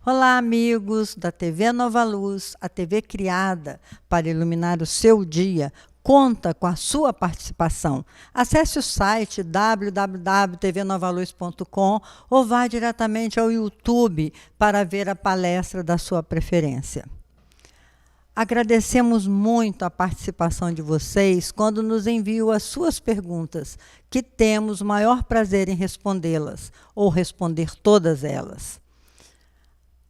Olá, amigos da TV Nova Luz, a TV criada para iluminar o seu dia, conta com a sua participação. Acesse o site www.tvnovaluz.com ou vá diretamente ao YouTube para ver a palestra da sua preferência. Agradecemos muito a participação de vocês quando nos enviam as suas perguntas, que temos o maior prazer em respondê-las, ou responder todas elas.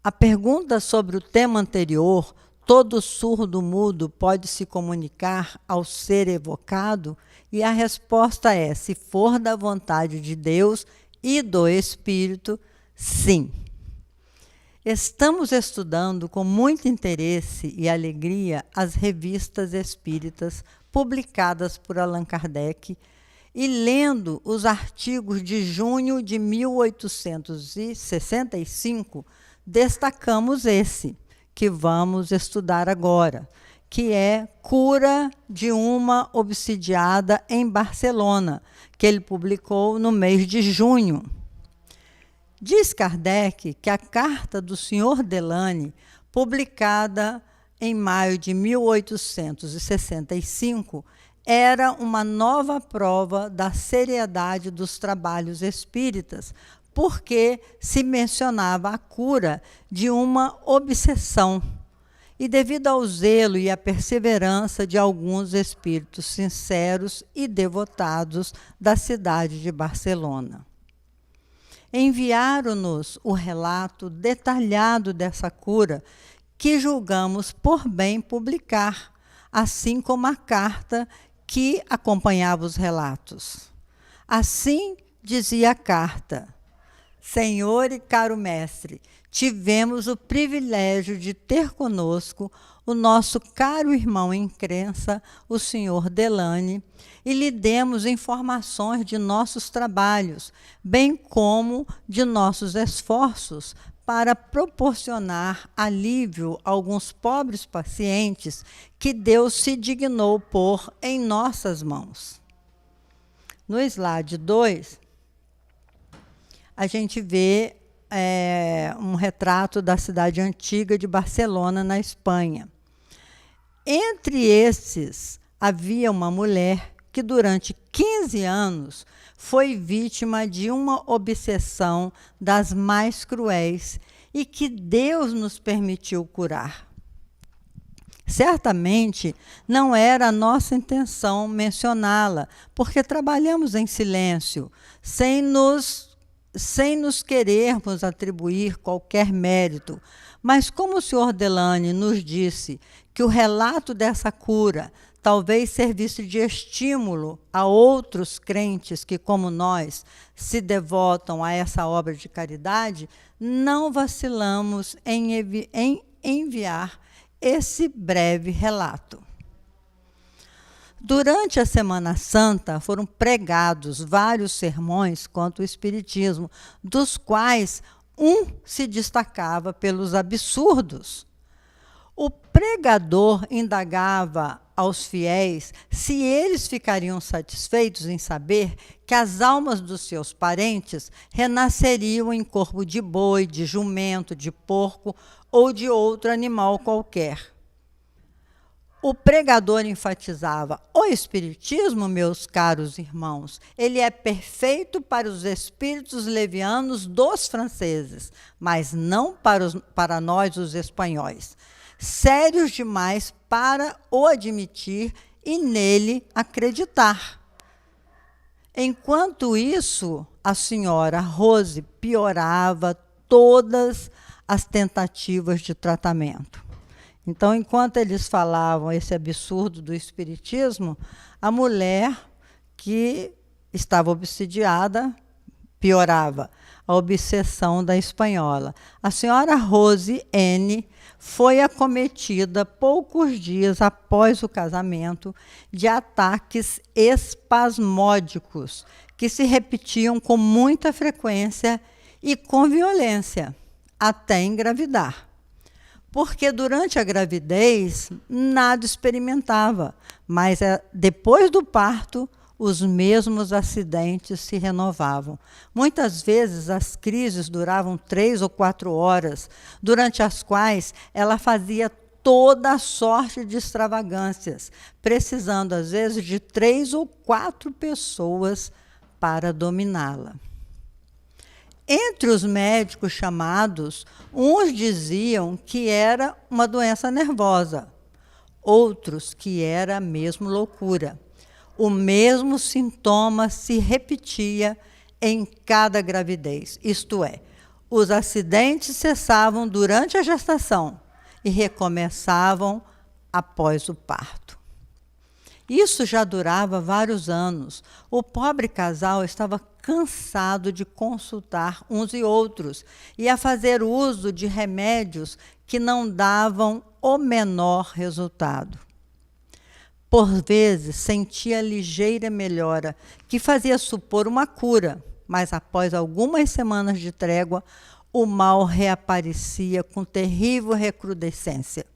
A pergunta sobre o tema anterior, todo surdo-mudo pode se comunicar ao ser evocado? E a resposta é, se for da vontade de Deus e do Espírito, sim. Estamos estudando com muito interesse e alegria as revistas espíritas publicadas por Allan Kardec e lendo os artigos de junho de 1865, destacamos esse, que vamos estudar agora, que é Cura de uma Obsidiada em Barcelona, que ele publicou no mês de junho. Diz Kardec que a carta do Sr. Delany, publicada em maio de 1865, era uma nova prova da seriedade dos trabalhos espíritas, porque se mencionava a cura de uma obsessão, e devido ao zelo e à perseverança de alguns espíritos sinceros e devotados da cidade de Barcelona. Enviaram-nos o relato detalhado dessa cura, que julgamos por bem publicar, assim como a carta que acompanhava os relatos. Assim dizia a carta: Senhor e caro mestre, tivemos o privilégio de ter conosco o nosso caro irmão em crença, o Sr. Delany, e lhe demos informações de nossos trabalhos, bem como de nossos esforços para proporcionar alívio a alguns pobres pacientes que Deus se dignou pôr em nossas mãos. No slide 2, a gente vê um retrato da cidade antiga de Barcelona, na Espanha. Entre esses, havia uma mulher que durante 15 anos foi vítima de uma obsessão das mais cruéis e que Deus nos permitiu curar. Certamente não era a nossa intenção mencioná-la, porque trabalhamos em silêncio, sem nos querermos atribuir qualquer mérito. Mas como o Sr. Delany nos disse que o relato dessa cura talvez servisse de estímulo a outros crentes que, como nós, se devotam a essa obra de caridade, não vacilamos em enviar esse breve relato. Durante a Semana Santa, foram pregados vários sermões contra o Espiritismo, dos quais um se destacava pelos absurdos. O pregador indagava aos fiéis se eles ficariam satisfeitos em saber que as almas dos seus parentes renasceriam em corpo de boi, de jumento, de porco ou de outro animal qualquer. O pregador enfatizava: o Espiritismo, meus caros irmãos, ele é perfeito para os espíritos levianos dos franceses, mas não para nós, os espanhóis. Sérios demais para o admitir e nele acreditar. Enquanto isso, a senhora Rose piorava todas as tentativas de tratamento. Então, enquanto eles falavam esse absurdo do espiritismo, a mulher que estava obsidiada piorava a obsessão da espanhola. A senhora Rose N. foi acometida poucos dias após o casamento de ataques espasmódicos que se repetiam com muita frequência e com violência, até engravidar. Porque durante a gravidez nada experimentava, mas depois do parto os mesmos acidentes se renovavam. Muitas vezes as crises duravam 3 ou 4 horas, durante as quais ela fazia toda a sorte de extravagâncias, precisando às vezes de 3 ou 4 pessoas para dominá-la. Entre os médicos chamados, uns diziam que era uma doença nervosa, outros que era mesmo loucura. O mesmo sintoma se repetia em cada gravidez, isto é, os acidentes cessavam durante a gestação e recomeçavam após o parto. Isso já durava vários anos. O pobre casal estava cansado de consultar uns e outros e a fazer uso de remédios que não davam o menor resultado. Por vezes, sentia ligeira melhora, que fazia supor uma cura, mas após algumas semanas de trégua, o mal reaparecia com terrível recrudescência.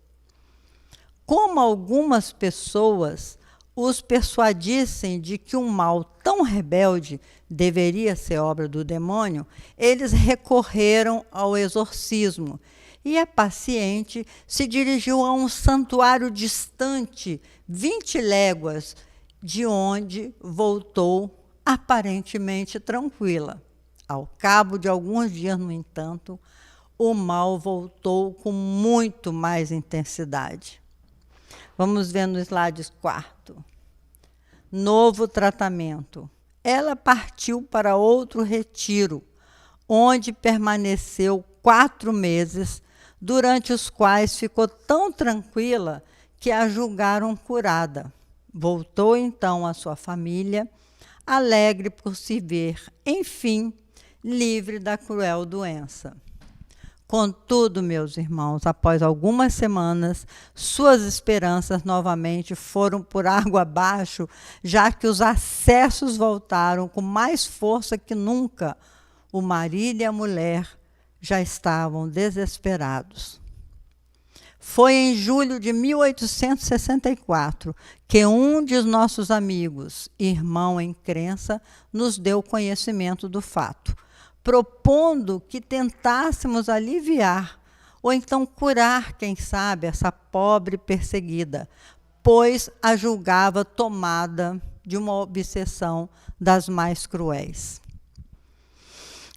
Como algumas pessoas os persuadissem de que um mal tão rebelde deveria ser obra do demônio, eles recorreram ao exorcismo, e a paciente se dirigiu a um santuário distante, 20 léguas, de onde voltou aparentemente tranquila. Ao cabo de alguns dias, no entanto, o mal voltou com muito mais intensidade. Vamos ver no slide 4. Novo tratamento. Ela partiu para outro retiro, onde permaneceu 4 meses, durante os quais ficou tão tranquila que a julgaram curada. Voltou então à sua família, alegre por se ver, enfim, livre da cruel doença. Contudo, meus irmãos, após algumas semanas, suas esperanças novamente foram por água abaixo, já que os acessos voltaram com mais força que nunca. O marido e a mulher já estavam desesperados. Foi em julho de 1864 que um de nossos amigos, irmão em crença, nos deu conhecimento do fato, propondo que tentássemos aliviar ou então curar, quem sabe, essa pobre perseguida, pois a julgava tomada de uma obsessão das mais cruéis.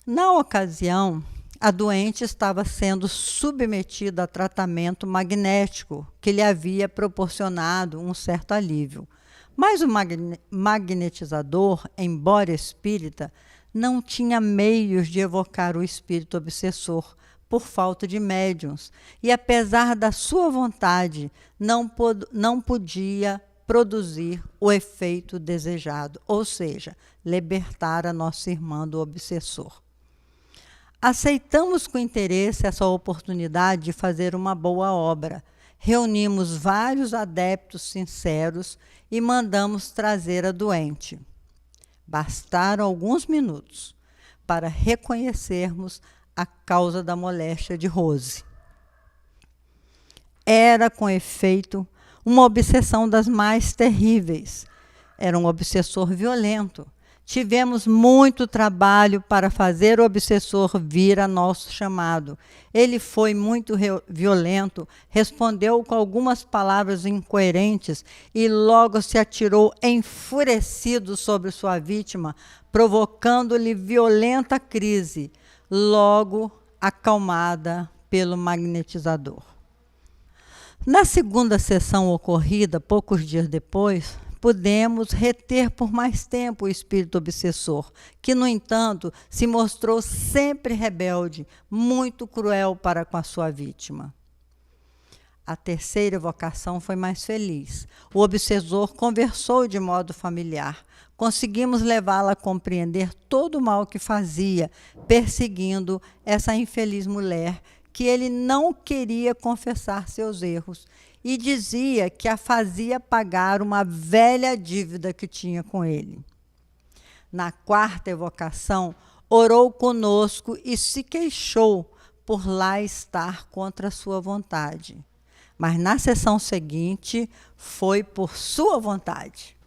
Na ocasião, a doente estava sendo submetida a tratamento magnético, que lhe havia proporcionado um certo alívio. Mas o magnetizador, embora espírita, não tinha meios de evocar o espírito obsessor, por falta de médiuns, e apesar da sua vontade, não podia produzir o efeito desejado, ou seja, libertar a nossa irmã do obsessor. Aceitamos com interesse essa oportunidade de fazer uma boa obra. Reunimos vários adeptos sinceros e mandamos trazer a doente. Bastaram alguns minutos para reconhecermos a causa da moléstia de Rose. Era, com efeito, uma obsessão das mais terríveis. Era um obsessor violento. Tivemos muito trabalho para fazer o obsessor vir a nosso chamado. Ele foi muito violento, respondeu com algumas palavras incoerentes e logo se atirou enfurecido sobre sua vítima, provocando-lhe violenta crise, logo acalmada pelo magnetizador. Na segunda sessão ocorrida, poucos dias depois, pudemos reter por mais tempo o espírito obsessor, que, no entanto, se mostrou sempre rebelde, muito cruel para com a sua vítima. A terceira evocação foi mais feliz. O obsessor conversou de modo familiar. Conseguimos levá-la a compreender todo o mal que fazia, perseguindo essa infeliz mulher, que ele não queria confessar seus erros, e dizia que a fazia pagar uma velha dívida que tinha com ele. Na quarta evocação, orou conosco e se queixou por lá estar contra a sua vontade. Mas na sessão seguinte, foi por sua vontade.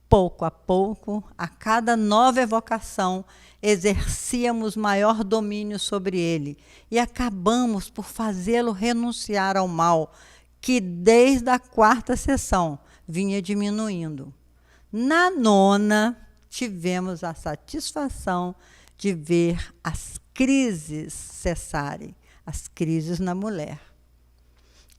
Pouco a pouco, a cada nova evocação, exercíamos maior domínio sobre ele e acabamos por fazê-lo renunciar ao mal, que desde a 4ª sessão vinha diminuindo. Na 9ª, tivemos a satisfação de ver as crises cessarem, as crises na mulher.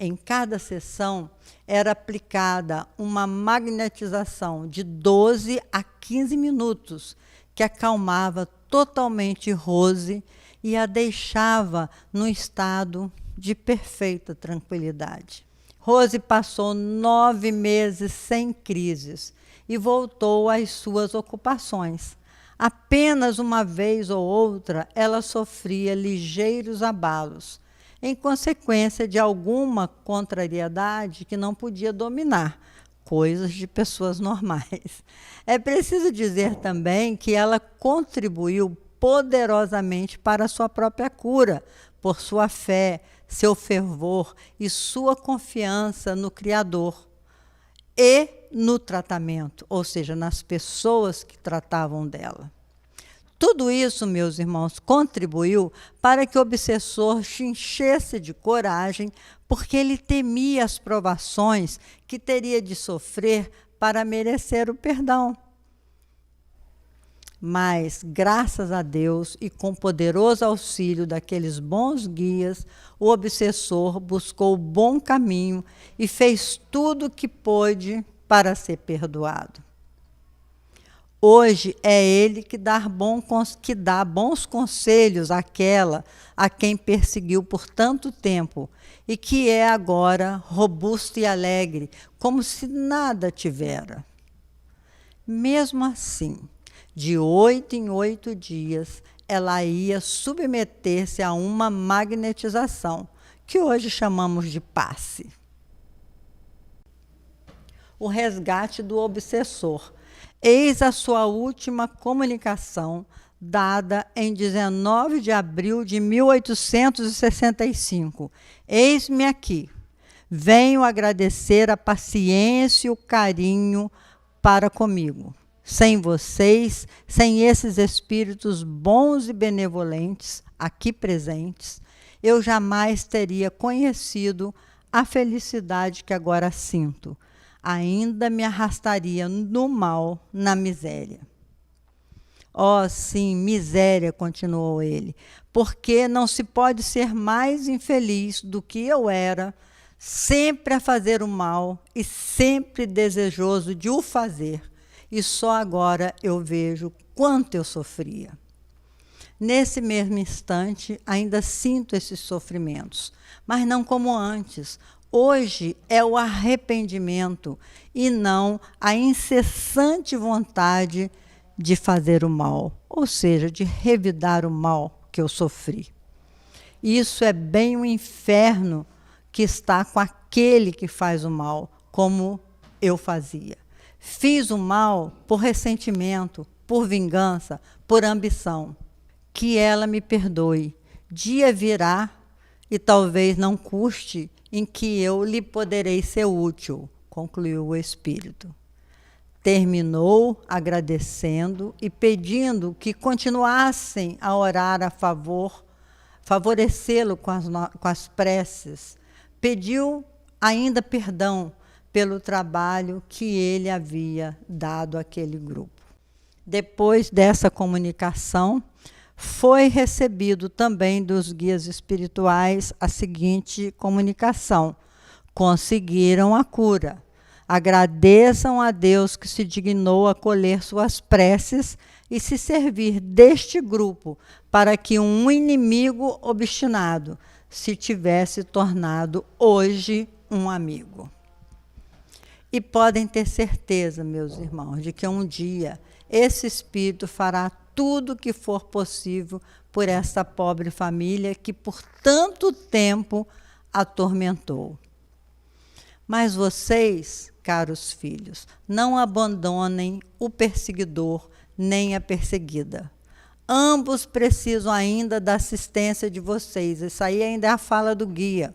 Em cada sessão era aplicada uma magnetização de 12 a 15 minutos, que acalmava totalmente Rose e a deixava num estado de perfeita tranquilidade. Rose passou 9 meses sem crises e voltou às suas ocupações. Apenas uma vez ou outra ela sofria ligeiros abalos, em consequência de alguma contrariedade que não podia dominar, coisas de pessoas normais. É preciso dizer também que ela contribuiu poderosamente para a sua própria cura, por sua fé, seu fervor e sua confiança no Criador e no tratamento, ou seja, nas pessoas que tratavam dela. Tudo isso, meus irmãos, contribuiu para que o obsessor se enchesse de coragem, porque ele temia as provações que teria de sofrer para merecer o perdão. Mas, graças a Deus e com poderoso auxílio daqueles bons guias, o obsessor buscou o bom caminho e fez tudo o que pôde para ser perdoado. Hoje é ele que dá bons conselhos àquela a quem perseguiu por tanto tempo e que é agora robusto e alegre, como se nada tivera. Mesmo assim, de 8 em 8 dias, ela ia submeter-se a uma magnetização, que hoje chamamos de passe. O resgate do obsessor. Eis a sua última comunicação, dada em 19 de abril de 1865. Eis-me aqui. Venho agradecer a paciência e o carinho para comigo. Sem vocês, sem esses espíritos bons e benevolentes aqui presentes, eu jamais teria conhecido a felicidade que agora sinto. Ainda me arrastaria no mal, na miséria. Oh, sim, miséria, continuou ele, porque não se pode ser mais infeliz do que eu era, sempre a fazer o mal e sempre desejoso de o fazer, e só agora eu vejo quanto eu sofria. Nesse mesmo instante, ainda sinto esses sofrimentos, mas não como antes. Hoje é o arrependimento e não a incessante vontade de fazer o mal, ou seja, de revidar o mal que eu sofri. Isso é bem o inferno que está com aquele que faz o mal, como eu fazia. Fiz o mal por ressentimento, por vingança, por ambição. Que ela me perdoe. Dia virá e talvez não custe em que eu lhe poderei ser útil, concluiu o espírito. Terminou agradecendo e pedindo que continuassem a orar a favor, favorecê-lo com as preces. Pediu ainda perdão pelo trabalho que ele havia dado àquele grupo. Depois dessa comunicação, foi recebido também dos guias espirituais a seguinte comunicação: conseguiram a cura. Agradeçam a Deus que se dignou a acolher suas preces e se servir deste grupo para que um inimigo obstinado se tivesse tornado hoje um amigo. E podem ter certeza, meus irmãos, de que um dia esse espírito fará tudo o que for possível por essa pobre família que por tanto tempo atormentou. Mas vocês, caros filhos, não abandonem o perseguidor nem a perseguida. Ambos precisam ainda da assistência de vocês. Isso aí ainda é a fala do guia.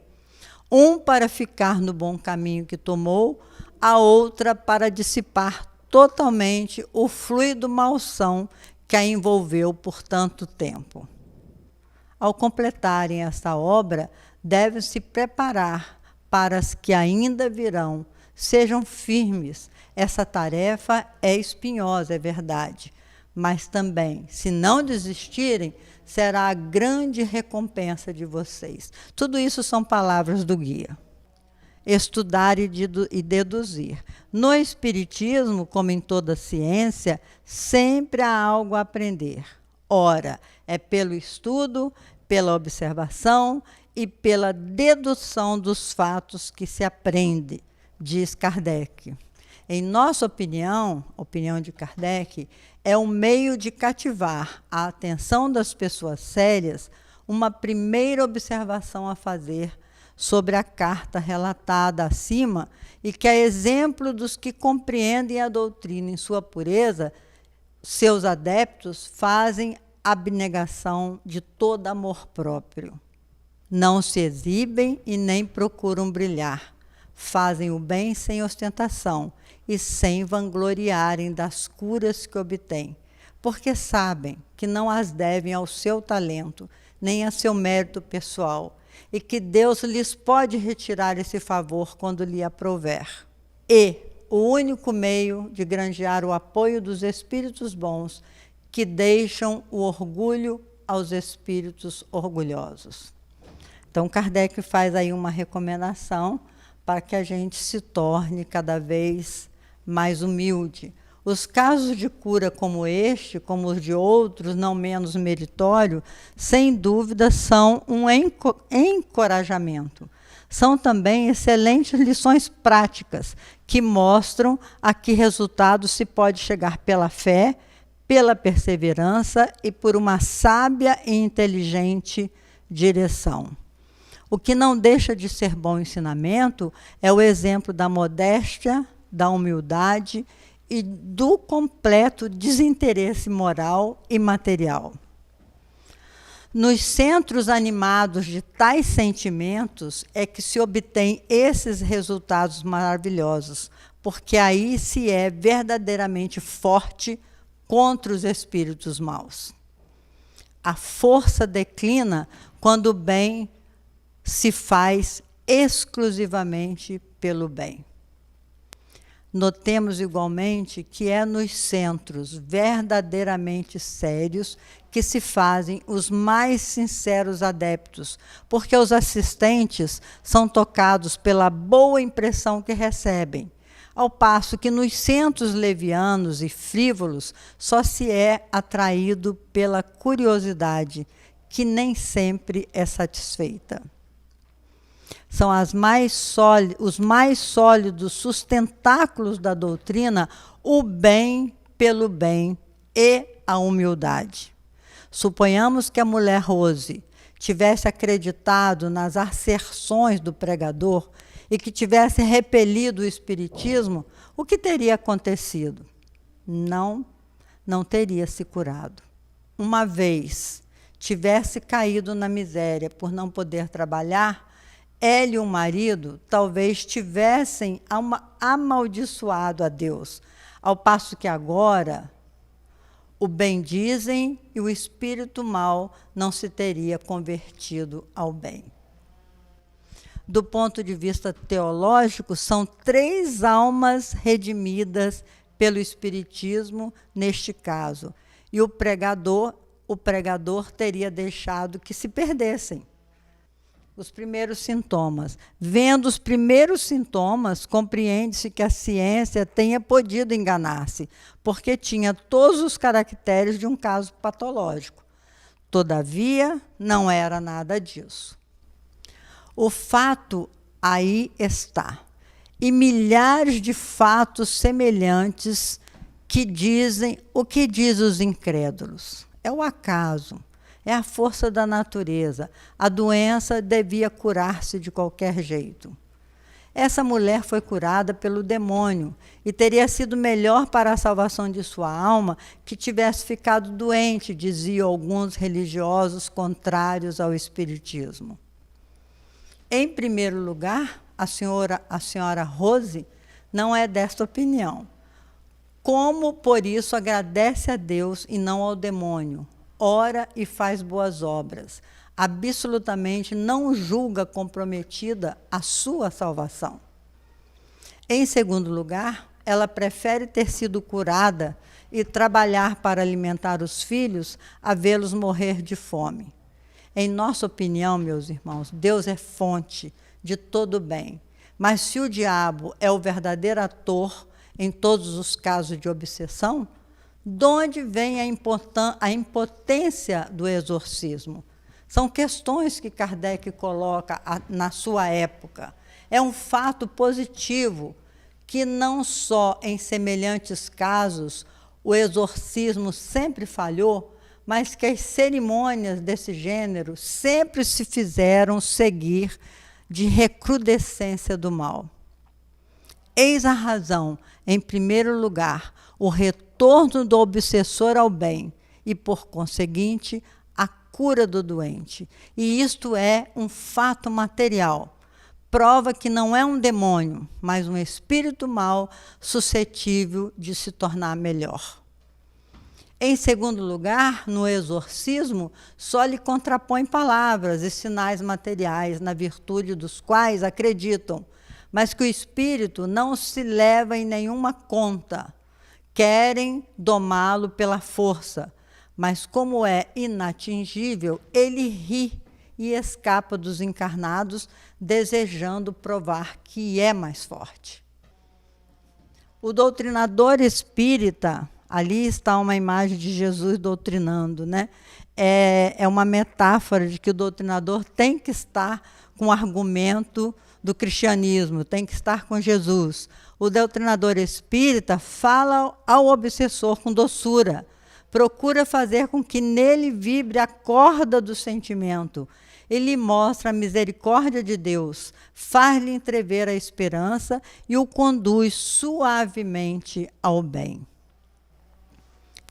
Um para ficar no bom caminho que tomou, a outra para dissipar totalmente o fluido malsão que a envolveu por tanto tempo. Ao completarem esta obra, devem se preparar para as que ainda virão. Sejam firmes. Essa tarefa é espinhosa, é verdade, mas também, se não desistirem, será a grande recompensa de vocês. Tudo isso são palavras do guia. Estudar e deduzir. No Espiritismo, como em toda ciência, sempre há algo a aprender. Ora, é pelo estudo, pela observação e pela dedução dos fatos que se aprende, diz Kardec. Em nossa opinião, a opinião de Kardec, é um meio de cativar a atenção das pessoas sérias uma primeira observação a fazer sobre a carta relatada acima e que, a exemplo dos que compreendem a doutrina em sua pureza, seus adeptos fazem abnegação de todo amor próprio. Não se exibem e nem procuram brilhar. Fazem o bem sem ostentação e sem vangloriarem das curas que obtêm, porque sabem que não as devem ao seu talento, nem a seu mérito pessoal, e que Deus lhes pode retirar esse favor quando lhe aprouver. E o único meio de granjear o apoio dos espíritos bons, que deixam o orgulho aos espíritos orgulhosos. Então, Kardec faz aí uma recomendação para que a gente se torne cada vez mais humilde. Os casos de cura como este, como os de outros, não menos meritórios, sem dúvida são um encorajamento. São também excelentes lições práticas que mostram a que resultado se pode chegar pela fé, pela perseverança e por uma sábia e inteligente direção. O que não deixa de ser bom ensinamento é o exemplo da modéstia, da humildade e do completo desinteresse moral e material. Nos centros animados de tais sentimentos é que se obtém esses resultados maravilhosos, porque aí se é verdadeiramente forte contra os espíritos maus. A força declina quando o bem se faz exclusivamente pelo bem. Notemos igualmente que é nos centros verdadeiramente sérios que se fazem os mais sinceros adeptos, porque os assistentes são tocados pela boa impressão que recebem, ao passo que nos centros levianos e frívolos só se é atraído pela curiosidade, que nem sempre é satisfeita. São os mais sólidos sustentáculos da doutrina, o bem pelo bem e a humildade. Suponhamos que a mulher Rose tivesse acreditado nas asserções do pregador e que tivesse repelido o espiritismo, o que teria acontecido? Não teria se curado. Uma vez tivesse caído na miséria por não poder trabalhar, ela e o marido talvez tivessem amaldiçoado a Deus, ao passo que agora o bendizem e o espírito mau não se teria convertido ao bem. Do ponto de vista teológico, são 3 almas redimidas pelo espiritismo neste caso, e o pregador teria deixado que se perdessem. Os primeiros sintomas. Vendo os primeiros sintomas, compreende-se que a ciência tenha podido enganar-se, porque tinha todos os caracteres de um caso patológico. Todavia, não era nada disso. O fato aí está, e milhares de fatos semelhantes que dizem o que diz os incrédulos. É o acaso. É a força da natureza. A doença devia curar-se de qualquer jeito. Essa mulher foi curada pelo demônio e teria sido melhor para a salvação de sua alma que tivesse ficado doente, diziam alguns religiosos contrários ao espiritismo. Em primeiro lugar, a senhora Rose não é desta opinião. Como, por isso, agradece a Deus e não ao demônio, ora e faz boas obras, absolutamente não julga comprometida a sua salvação. Em segundo lugar, ela prefere ter sido curada e trabalhar para alimentar os filhos a vê-los morrer de fome. Em nossa opinião, meus irmãos, Deus é fonte de todo bem. Mas se o diabo é o verdadeiro ator em todos os casos de obsessão, de onde vem a impotência do exorcismo? São questões que Kardec coloca na sua época. É um fato positivo que não só em semelhantes casos o exorcismo sempre falhou, mas que as cerimônias desse gênero sempre se fizeram seguir de recrudescência do mal. Eis a razão, em primeiro lugar, o retorno do obsessor ao bem e, por conseguinte, a cura do doente. E isto é um fato material. Prova que não é um demônio, mas um espírito mau suscetível de se tornar melhor. Em segundo lugar, no exorcismo, só lhe contrapõe palavras e sinais materiais, na virtude dos quais acreditam, mas que o espírito não se leva em nenhuma conta. Querem domá-lo pela força, mas como é inatingível, ele ri e escapa dos encarnados, desejando provar que é mais forte. O doutrinador espírita, ali está uma imagem de Jesus doutrinando, né? É uma metáfora de que o doutrinador tem que estar com o argumento do cristianismo, tem que estar com Jesus. O doutrinador espírita fala ao obsessor com doçura, procura fazer com que nele vibre a corda do sentimento. Ele mostra a misericórdia de Deus, faz-lhe entrever a esperança e o conduz suavemente ao bem.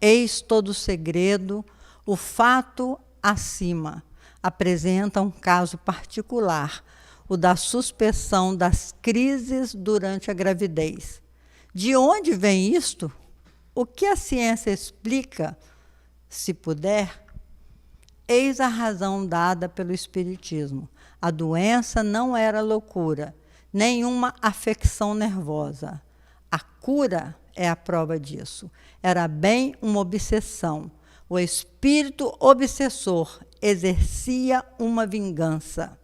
Eis todo o segredo, o fato acima apresenta um caso particular, o da suspensão das crises durante a gravidez. De onde vem isto? O que a ciência explica, se puder? Eis a razão dada pelo Espiritismo. A doença não era loucura, nenhuma afecção nervosa. A cura é a prova disso. Era bem uma obsessão. O espírito obsessor exercia uma vingança.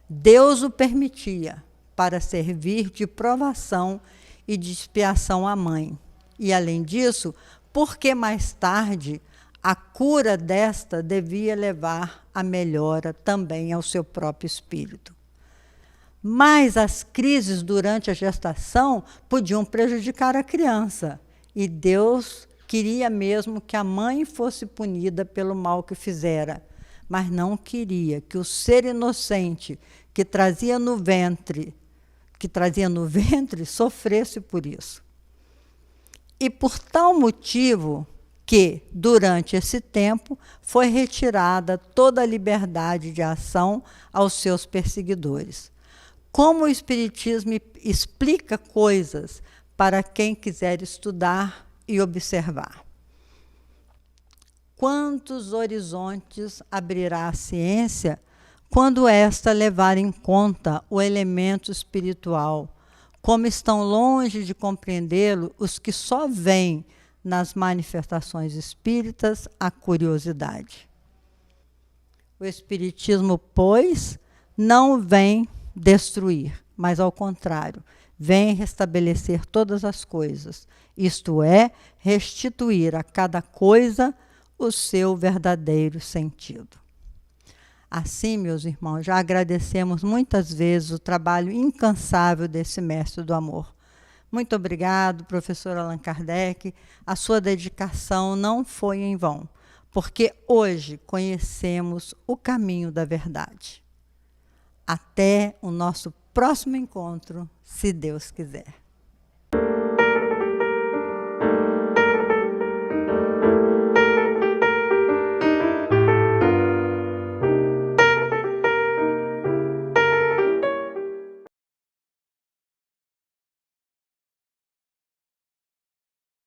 Deus o permitia para servir de provação e de expiação à mãe. E, além disso, porque mais tarde a cura desta devia levar a melhora também ao seu próprio espírito. Mas as crises durante a gestação podiam prejudicar a criança, e Deus queria mesmo que a mãe fosse punida pelo mal que fizera, mas não queria que o ser inocente que trazia no ventre sofresse por isso. E por tal motivo que, durante esse tempo, foi retirada toda a liberdade de ação aos seus perseguidores. Como o Espiritismo explica coisas para quem quiser estudar e observar. Quantos horizontes abrirá a ciência quando esta levar em conta o elemento espiritual, como estão longe de compreendê-lo os que só veem nas manifestações espíritas a curiosidade. O Espiritismo, pois, não vem destruir, mas, ao contrário, vem restabelecer todas as coisas, isto é, restituir a cada coisa o seu verdadeiro sentido. Assim, meus irmãos, já agradecemos muitas vezes o trabalho incansável desse mestre do amor. Muito obrigado, professor Allan Kardec. A sua dedicação não foi em vão, porque hoje conhecemos o caminho da verdade. Até o nosso próximo encontro, se Deus quiser.